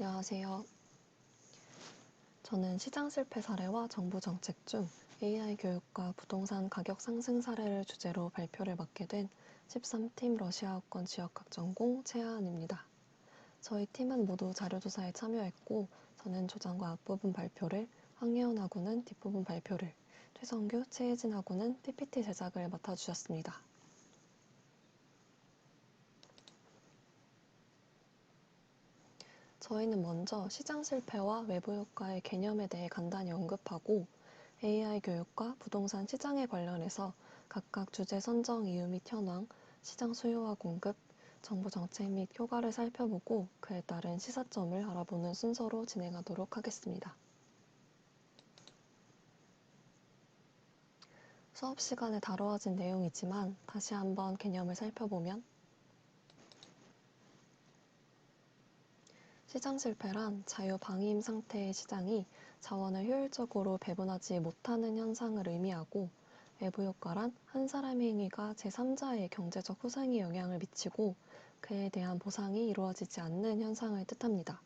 안녕하세요. 저는 시장 실패 사례와 정부 정책 중 AI 교육과 부동산 가격 상승 사례를 주제로 발표를 맡게 된 13팀 러시아어권 지역학 전공 최하은입니다. 저희 팀은 모두 자료조사에 참여했고, 저는 조장과 앞부분 발표를, 황예원하고는 뒷부분 발표를, 최성규, 최혜진하고는 PPT 제작을 맡아주셨습니다. 저희는 먼저 시장 실패와 외부 효과의 개념에 대해 간단히 언급하고 AI 교육과 부동산 시장에 관련해서 각각 주제 선정 이유 및 현황, 시장 수요와 공급, 정부 정책 및 효과를 살펴보고 그에 따른 시사점을 알아보는 순서로 진행하도록 하겠습니다. 수업 시간에 다루어진 내용이지만 다시 한번 개념을 살펴보면 시장 실패란 자유방임 상태의 시장이 자원을 효율적으로 배분하지 못하는 현상을 의미하고, 외부 효과란 한 사람의 행위가 제3자의 경제적 후생에 영향을 미치고 그에 대한 보상이 이루어지지 않는 현상을 뜻합니다.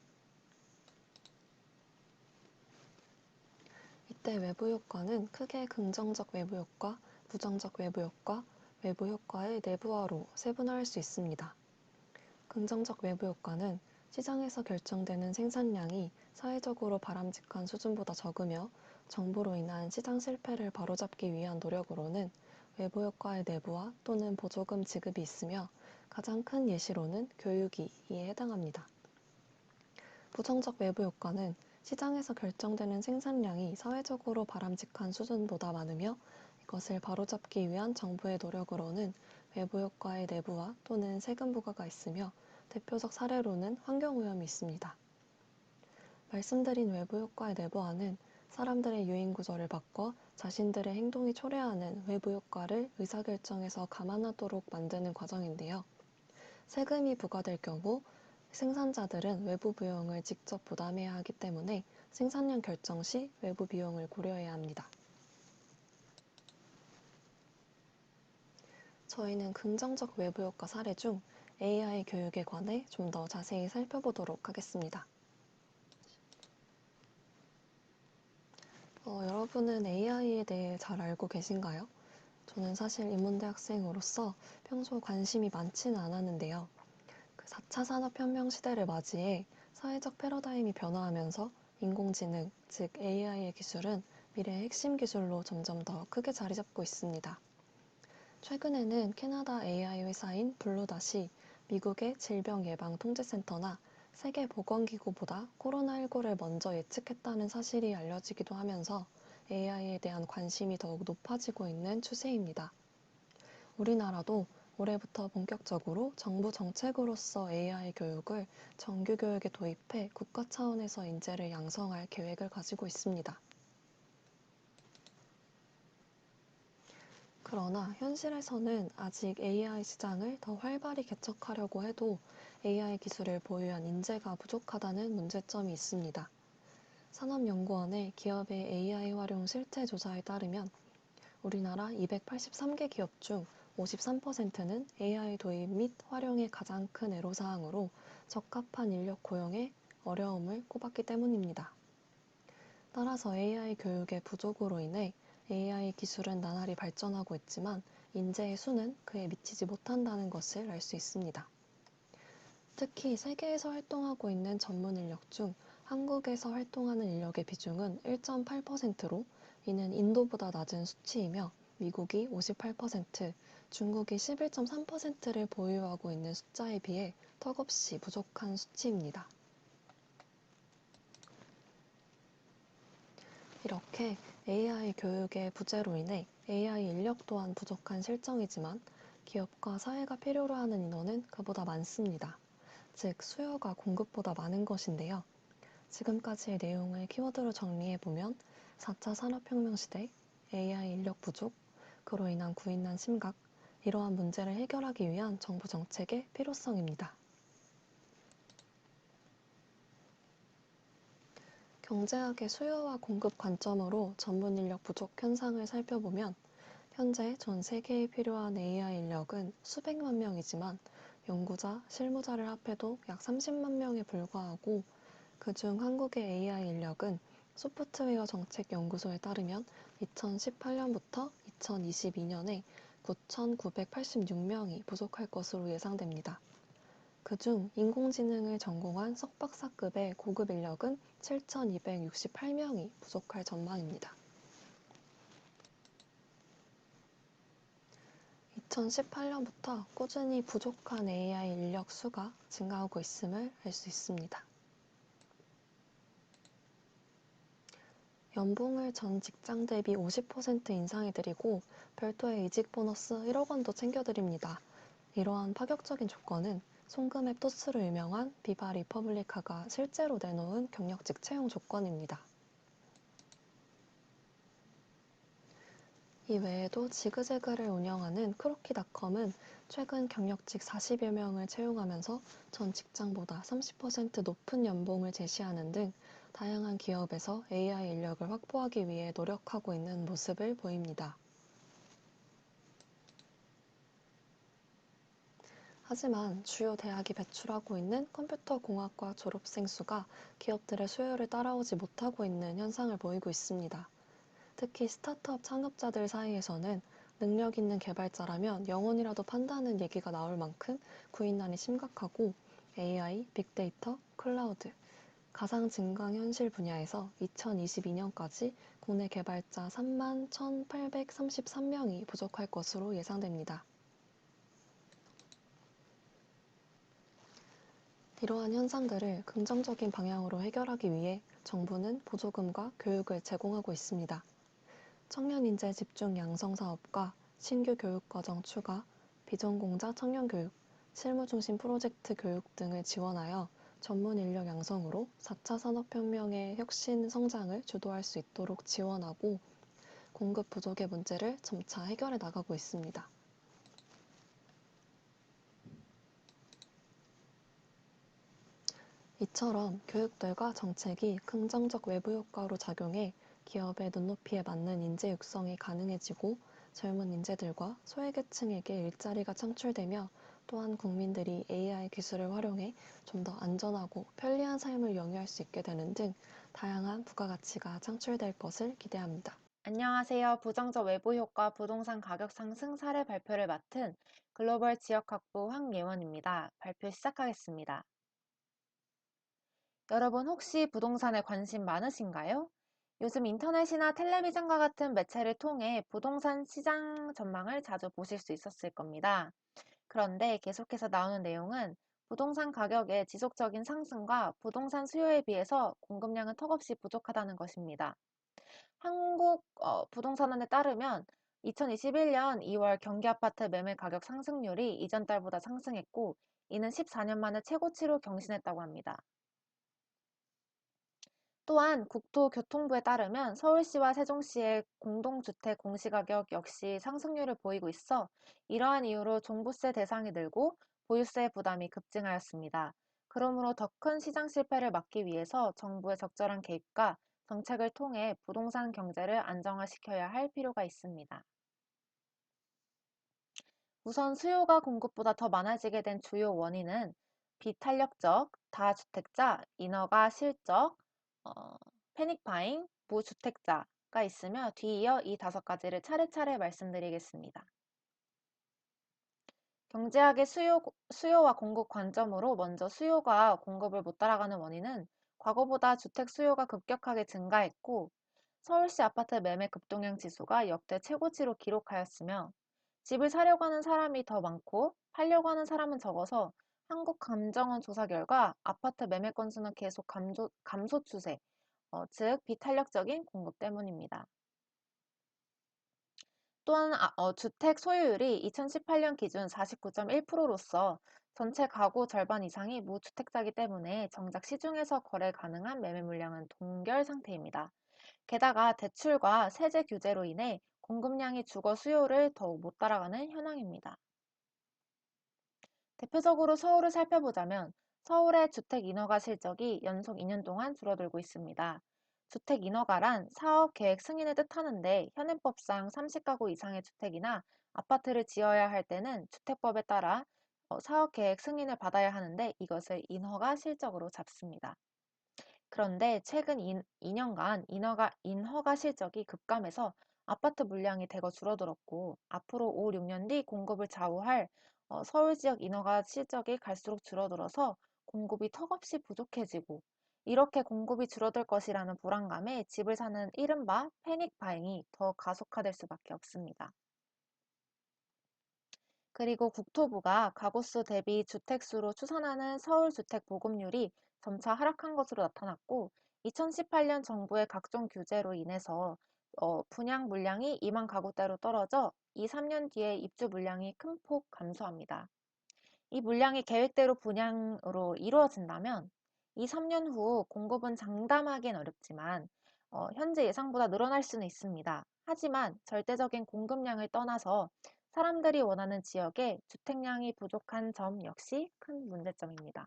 이때 외부 효과는 크게 긍정적 외부 효과, 부정적 외부 효과, 외부 효과의 내부화로 세분화할 수 있습니다. 긍정적 외부 효과는 시장에서 결정되는 생산량이 사회적으로 바람직한 수준보다 적으며 정부로 인한 시장 실패를 바로잡기 위한 노력으로는 외부 효과의 내부화 또는 보조금 지급이 있으며, 가장 큰 예시로는 교육이에 해당합니다. 부정적 외부 효과는 시장에서 결정되는 생산량이 사회적으로 바람직한 수준보다 많으며, 이것을 바로잡기 위한 정부의 노력으로는 외부 효과의 내부화 또는 세금 부과가 있으며, 대표적 사례로는 환경오염이 있습니다. 말씀드린 외부 효과의 내부화는 사람들의 유인 구조를 바꿔 자신들의 행동이 초래하는 외부 효과를 의사결정에서 감안하도록 만드는 과정인데요. 세금이 부과될 경우 생산자들은 외부 비용을 직접 부담해야 하기 때문에 생산량 결정 시 외부 비용을 고려해야 합니다. 저희는 긍정적 외부 효과 사례 중 AI 교육에 관해 좀 더 자세히 살펴보도록 하겠습니다. 여러분은 AI에 대해 잘 알고 계신가요? 저는 사실 인문대학생으로서 평소 관심이 많지는 않았는데요. 4차 산업혁명 시대를 맞이해 사회적 패러다임이 변화하면서 인공지능, 즉 AI의 기술은 미래의 핵심 기술로 점점 더 크게 자리 잡고 있습니다. 최근에는 캐나다 AI 회사인 블루닷이 미국의 질병예방통제센터나 세계보건기구보다 코로나19를 먼저 예측했다는 사실이 알려지기도 하면서 AI에 대한 관심이 더욱 높아지고 있는 추세입니다. 우리나라도 올해부터 본격적으로 정부 정책으로서 AI 교육을 정규 교육에 도입해 국가 차원에서 인재를 양성할 계획을 가지고 있습니다. 그러나 현실에서는 아직 AI 시장을 더 활발히 개척하려고 해도 AI 기술을 보유한 인재가 부족하다는 문제점이 있습니다. 산업연구원의 기업의 AI 활용 실태 조사에 따르면 우리나라 283개 기업 중 53%는 AI 도입 및 활용의 가장 큰 애로사항으로 적합한 인력 고용에 어려움을 꼽았기 때문입니다. 따라서 AI 교육의 부족으로 인해 AI 기술은 나날이 발전하고 있지만 인재의 수는 그에 미치지 못한다는 것을 알 수 있습니다. 특히 세계에서 활동하고 있는 전문 인력 중 한국에서 활동하는 인력의 비중은 1.8%로, 이는 인도보다 낮은 수치이며 미국이 58%, 중국이 11.3%를 보유하고 있는 숫자에 비해 턱없이 부족한 수치입니다. 이렇게 AI 교육의 부재로 인해 AI 인력 또한 부족한 실정이지만 기업과 사회가 필요로 하는 인원은 그보다 많습니다. 즉, 수요가 공급보다 많은 것인데요. 지금까지의 내용을 키워드로 정리해보면 4차 산업혁명 시대, AI 인력 부족, 그로 인한 구인난 심각, 이러한 문제를 해결하기 위한 정부 정책의 필요성입니다. 경제학의 수요와 공급 관점으로 전문 인력 부족 현상을 살펴보면 현재 전 세계에 필요한 AI 인력은 수백만 명이지만 연구자, 실무자를 합해도 약 30만 명에 불과하고, 그중 한국의 AI 인력은 소프트웨어 정책연구소에 따르면 2018년부터 2022년에 9,986명이 부족할 것으로 예상됩니다. 그중 인공지능을 전공한 석박사급의 고급 인력은 7,268명이 부족할 전망입니다. 2018년부터 꾸준히 부족한 AI 인력 수가 증가하고 있음을 알 수 있습니다. 연봉을 전 직장 대비 50% 인상해드리고 별도의 이직 보너스 1억 원도 챙겨드립니다. 이러한 파격적인 조건은 송금앱 토스로 유명한 비바 리퍼블리카가 실제로 내놓은 경력직 채용 조건입니다. 이 외에도 지그재그를 운영하는 크로키닷컴은 최근 경력직 40여 명을 채용하면서 전 직장보다 30% 높은 연봉을 제시하는 등 다양한 기업에서 AI 인력을 확보하기 위해 노력하고 있는 모습을 보입니다. 하지만 주요 대학이 배출하고 있는 컴퓨터공학과 졸업생 수가 기업들의 수요를 따라오지 못하고 있는 현상을 보이고 있습니다. 특히 스타트업 창업자들 사이에서는 능력 있는 개발자라면 영원이라도 판다는 얘기가 나올 만큼 구인난이 심각하고 AI, 빅데이터, 클라우드, 가상 증강현실 분야에서 2022년까지 국내 개발자 3만 1,833명이 부족할 것으로 예상됩니다. 이러한 현상들을 긍정적인 방향으로 해결하기 위해 정부는 보조금과 교육을 제공하고 있습니다. 청년 인재 집중 양성 사업과 신규 교육과정 추가, 비전공자 청년 교육, 실무 중심 프로젝트 교육 등을 지원하여 전문 인력 양성으로 4차 산업혁명의 혁신 성장을 주도할 수 있도록 지원하고 공급 부족의 문제를 점차 해결해 나가고 있습니다. 이처럼 교육들과 정책이 긍정적 외부 효과로 작용해 기업의 눈높이에 맞는 인재 육성이 가능해지고 젊은 인재들과 소외계층에게 일자리가 창출되며 또한 국민들이 AI 기술을 활용해 좀 더 안전하고 편리한 삶을 영위할 수 있게 되는 등 다양한 부가가치가 창출될 것을 기대합니다. 안녕하세요. 부정적 외부 효과 부동산 가격 상승 사례 발표를 맡은 글로벌 지역학부 황예원입니다. 발표 시작하겠습니다. 여러분 혹시 부동산에 관심 많으신가요? 요즘 인터넷이나 텔레비전과 같은 매체를 통해 부동산 시장 전망을 자주 보실 수 있었을 겁니다. 그런데 계속해서 나오는 내용은 부동산 가격의 지속적인 상승과 부동산 수요에 비해서 공급량은 턱없이 부족하다는 것입니다. 한국 부동산원에 따르면 2021년 2월 경기 아파트 매매 가격 상승률이 이전 달보다 상승했고, 이는 14년 만에 최고치로 경신했다고 합니다. 또한 국토교통부에 따르면 서울시와 세종시의 공동주택 공시가격 역시 상승률을 보이고 있어 이러한 이유로 종부세 대상이 늘고 보유세 부담이 급증하였습니다. 그러므로 더 큰 시장 실패를 막기 위해서 정부의 적절한 개입과 정책을 통해 부동산 경제를 안정화시켜야 할 필요가 있습니다. 우선 수요가 공급보다 더 많아지게 된 주요 원인은 비탄력적, 다주택자, 인허가 실적, 패닉바잉, 무주택자가 있으며 뒤이어 이 5가지를 차례차례 말씀드리겠습니다. 경제학의 수요와 공급 관점으로 먼저 수요가 공급을 못 따라가는 원인은 과거보다 주택 수요가 급격하게 증가했고 서울시 아파트 매매 급동량 지수가 역대 최고치로 기록하였으며 집을 사려고 하는 사람이 더 많고 팔려고 하는 사람은 적어서 한국감정원 조사 결과 아파트 매매 건수는 계속 감소 추세, 즉 비탄력적인 공급 때문입니다. 또한 주택 소유율이 2018년 기준 49.1%로서 전체 가구 절반 이상이 무주택자이기 때문에 정작 시중에서 거래 가능한 매매 물량은 동결 상태입니다. 게다가 대출과 세제 규제로 인해 공급량이 주거 수요를 더욱 못 따라가는 현황입니다. 대표적으로 서울을 살펴보자면 서울의 주택 인허가 실적이 연속 2년 동안 줄어들고 있습니다. 주택 인허가란 사업 계획 승인을 뜻하는데 현행법상 30가구 이상의 주택이나 아파트를 지어야 할 때는 주택법에 따라 사업 계획 승인을 받아야 하는데 이것을 인허가 실적으로 잡습니다. 그런데 최근 2년간 인허가 실적이 급감해서 아파트 물량이 대거 줄어들었고, 앞으로 5, 6년 뒤 공급을 좌우할 서울 지역 인허가 실적이 갈수록 줄어들어서 공급이 턱없이 부족해지고, 이렇게 공급이 줄어들 것이라는 불안감에 집을 사는 이른바 패닉 바잉이 더 가속화될 수밖에 없습니다. 그리고 국토부가 가구수 대비 주택수로 추산하는 서울 주택 보급률이 점차 하락한 것으로 나타났고, 2018년 정부의 각종 규제로 인해서 분양 물량이 2만 가구대로 떨어져 2, 3년 뒤에 입주 물량이 큰 폭 감소합니다. 이 물량이 계획대로 분양으로 이루어진다면 2, 3년 후 공급은 장담하기는 어렵지만 현재 예상보다 늘어날 수는 있습니다. 하지만 절대적인 공급량을 떠나서 사람들이 원하는 지역에 주택량이 부족한 점 역시 큰 문제점입니다.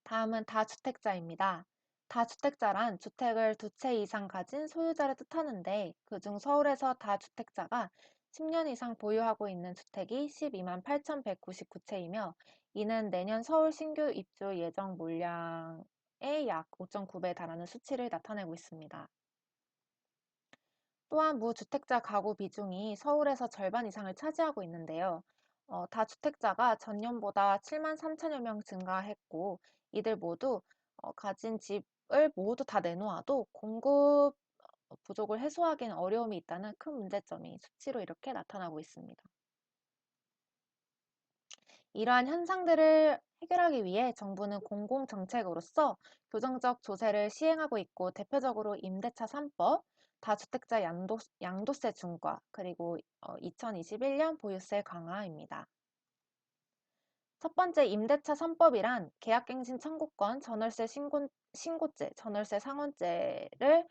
다음은 다주택자입니다. 다주택자란 주택을 두 채 이상 가진 소유자를 뜻하는데, 그중 서울에서 다주택자가 10년 이상 보유하고 있는 주택이 12만 8,199채이며, 이는 내년 서울 신규 입주 예정 물량의 약 5.9배에 달하는 수치를 나타내고 있습니다. 또한 무주택자 가구 비중이 서울에서 절반 이상을 차지하고 있는데요. 다주택자가 전년보다 7만 3천여 명 증가했고, 이들 모두 가진 집을 모두 다 내놓아도 공급 부족을 해소하기는 어려움이 있다는 큰 문제점이 수치로 이렇게 나타나고 있습니다. 이러한 현상들을 해결하기 위해 정부는 공공정책으로서 교정적 조세를 시행하고 있고, 대표적으로 임대차 3법, 다주택자 양도세 중과, 그리고 2021년 보유세 강화입니다. 첫 번째 임대차 3법이란 계약갱신 청구권, 전월세 신고제, 전월세 상한제를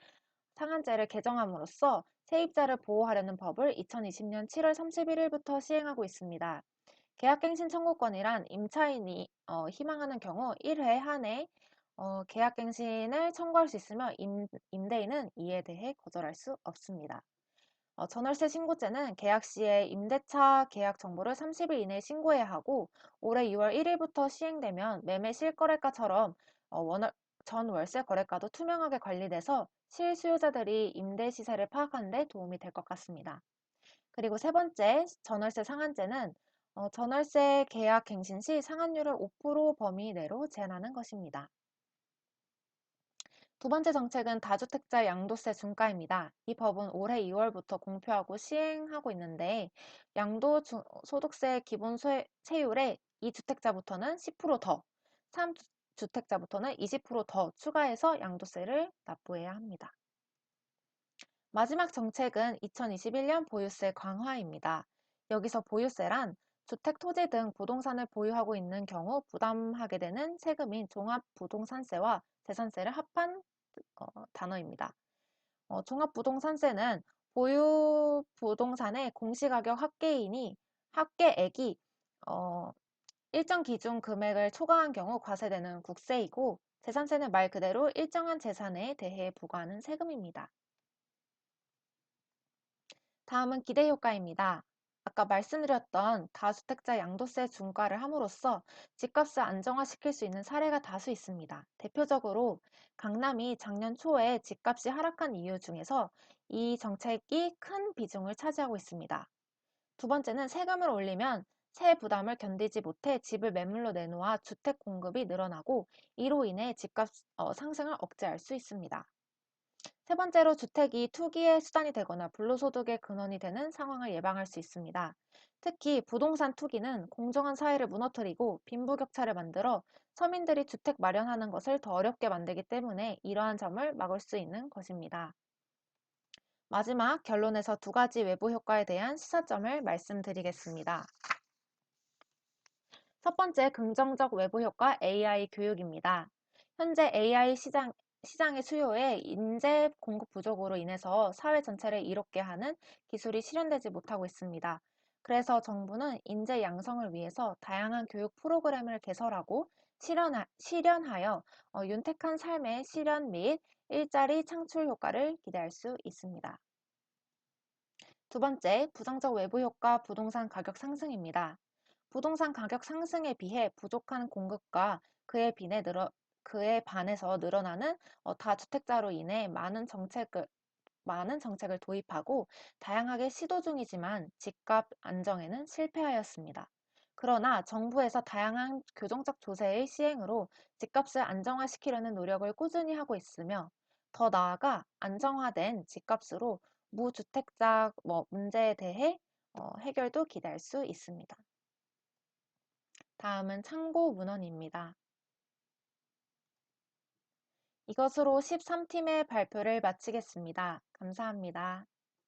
개정함으로써 세입자를 보호하려는 법을 2020년 7월 31일부터 시행하고 있습니다. 계약갱신 청구권이란 임차인이 희망하는 경우 1회 한해 계약갱신을 청구할 수 있으며, 임대인은 이에 대해 거절할 수 없습니다. 전월세 신고제는 계약 시에 임대차 계약 정보를 30일 이내에 신고해야 하고, 올해 6월 1일부터 시행되면 매매 실거래가처럼 전월세 거래가도 투명하게 관리돼서 실수요자들이 임대 시세를 파악하는 데 도움이 될 것 같습니다. 그리고 세 번째, 전월세 상한제는 전월세 계약 갱신 시 상한율을 5% 범위 내로 제한하는 것입니다. 두 번째 정책은 다주택자 양도세 중과입니다. 이 법은 올해 2월부터 공표하고 시행하고 있는데, 양도소득세 기본 세율에 2주택자부터는 10% 더, 3주택자부터는 20% 더 추가해서 양도세를 납부해야 합니다. 마지막 정책은 2021년 보유세 강화입니다. 여기서 보유세란 주택, 토지 등 부동산을 보유하고 있는 경우 부담하게 되는 세금인 종합부동산세와 재산세를 합한 단어입니다. 종합부동산세는 보유 부동산의 공시가격 합계액이 일정 기준 금액을 초과한 경우 과세되는 국세이고, 재산세는 말 그대로 일정한 재산에 대해 부과하는 세금입니다. 다음은 기대효과입니다. 아까 말씀드렸던 다주택자 양도세 중과를 함으로써 집값을 안정화시킬 수 있는 사례가 다수 있습니다. 대표적으로 강남이 작년 초에 집값이 하락한 이유 중에서 이 정책이 큰 비중을 차지하고 있습니다. 두 번째는 세금을 올리면 세 부담을 견디지 못해 집을 매물로 내놓아 주택 공급이 늘어나고, 이로 인해 집값 상승을 억제할 수 있습니다. 세 번째로 주택이 투기의 수단이 되거나 불로소득의 근원이 되는 상황을 예방할 수 있습니다. 특히 부동산 투기는 공정한 사회를 무너뜨리고 빈부격차를 만들어 서민들이 주택 마련하는 것을 더 어렵게 만들기 때문에 이러한 점을 막을 수 있는 것입니다. 마지막 결론에서 두 가지 외부 효과에 대한 시사점을 말씀드리겠습니다. 첫 번째 긍정적 외부 효과 AI 교육입니다. 현재 AI 시장의 수요에 인재 공급 부족으로 인해서 사회 전체를 이롭게 하는 기술이 실현되지 못하고 있습니다. 그래서 정부는 인재 양성을 위해서 다양한 교육 프로그램을 개설하고 실현하여 윤택한 삶의 실현 및 일자리 창출 효과를 기대할 수 있습니다. 두 번째, 부정적 외부 효과 부동산 가격 상승입니다. 부동산 가격 상승에 비해 부족한 공급과 그에 반해서 늘어나는 다주택자로 인해 많은 정책을 도입하고 다양하게 시도 중이지만 집값 안정에는 실패하였습니다. 그러나 정부에서 다양한 교정적 조세의 시행으로 집값을 안정화시키려는 노력을 꾸준히 하고 있으며 더 나아가 안정화된 집값으로 무주택자 문제에 대해 해결도 기대할 수 있습니다. 다음은 참고 문헌입니다. 이것으로 13팀의 발표를 마치겠습니다. 감사합니다.